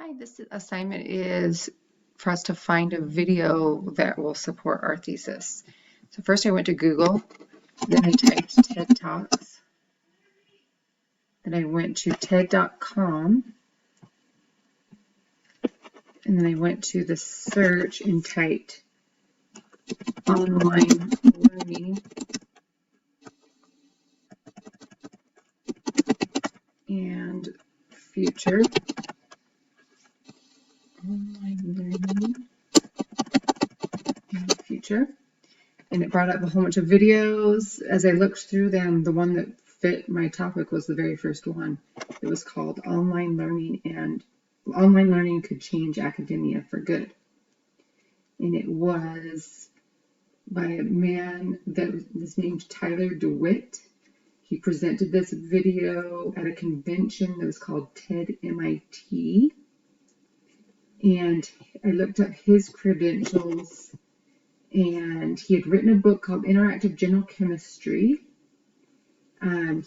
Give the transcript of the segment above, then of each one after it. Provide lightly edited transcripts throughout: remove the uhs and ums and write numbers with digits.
Hi, this assignment is for us to find a video that will support our thesis. So first I went to Google, then I typed TED Talks, then I went to TED.com, and then I went to the search and typed online learning and future. Online learning and future. And it brought up a whole bunch of videos. As I looked through them, the one that fit my topic was the very first one. It was called Online Learning Could Change Academia for Good. And it was by a man that was named Tyler DeWitt. He presented this video at a convention that was called TED MIT. And I looked up his credentials, and he had written a book called Interactive General Chemistry.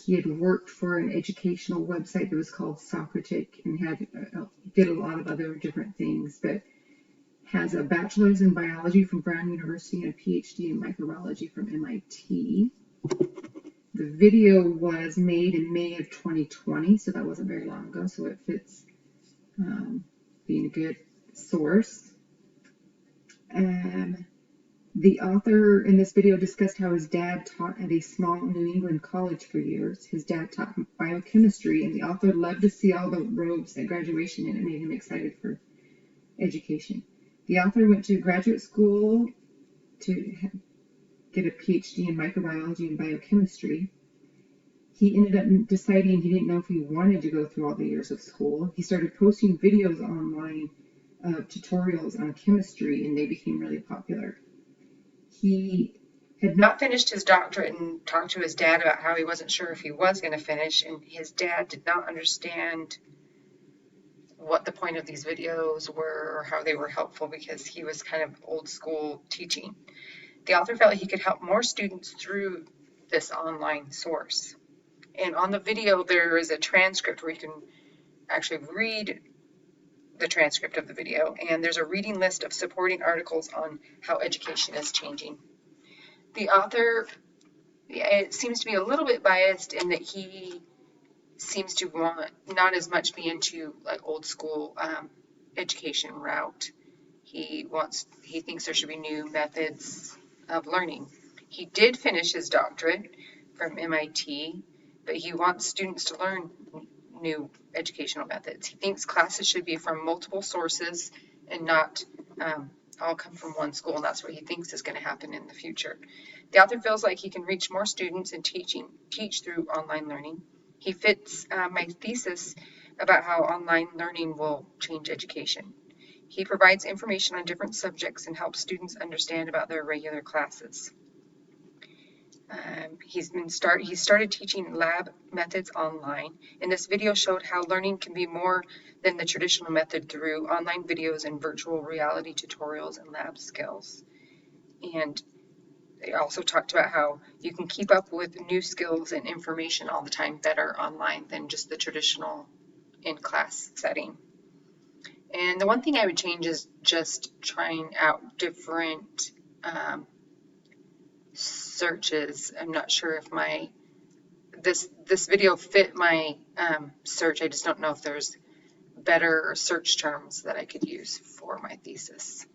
He had worked for an educational website that was called Socratic and did a lot of other different things, but has a bachelor's in biology from Brown University and a PhD in microbiology from MIT. The video was made in May of 2020, so that wasn't very long ago, so it fits being a good source. The author in this video discussed how his dad taught at a small New England college for years. His dad taught biochemistry, and the author loved to see all the robes at graduation, and it made him excited for education. The author went to graduate school to get a PhD in microbiology and biochemistry. He ended up deciding he didn't know if he wanted to go through all the years of school. He started posting videos online of tutorials on chemistry, and they became really popular. He had not finished his doctorate and talked to his dad about how he wasn't sure if he was going to finish, and his dad did not understand what the point of these videos were or how they were helpful because he was kind of old school teaching. The author felt he could help more students through this online source. And on the video, there is a transcript where you can actually read the transcript of the video, and there's a reading list of supporting articles on how education is changing. The author, it seems to be a little bit biased in that he seems to want not as much be into like old school education route. He thinks there should be new methods of learning. He did finish his doctorate from MIT, but he wants students to learn new educational methods. He thinks classes should be from multiple sources and not all come from one school, and that's what he thinks is going to happen in the future. The author feels like he can reach more students and teach through online learning. He fits my thesis about how online learning will change education. He provides information on different subjects and helps students understand about their regular classes. He started teaching lab methods online, and this video showed how learning can be more than the traditional method through online videos and virtual reality tutorials and lab skills. And they also talked about how you can keep up with new skills and information all the time better online than just the traditional in-class setting. And the one thing I would change is just trying out different searches. I'm not sure if this video fit my search. I just don't know if there's better search terms that I could use for my thesis.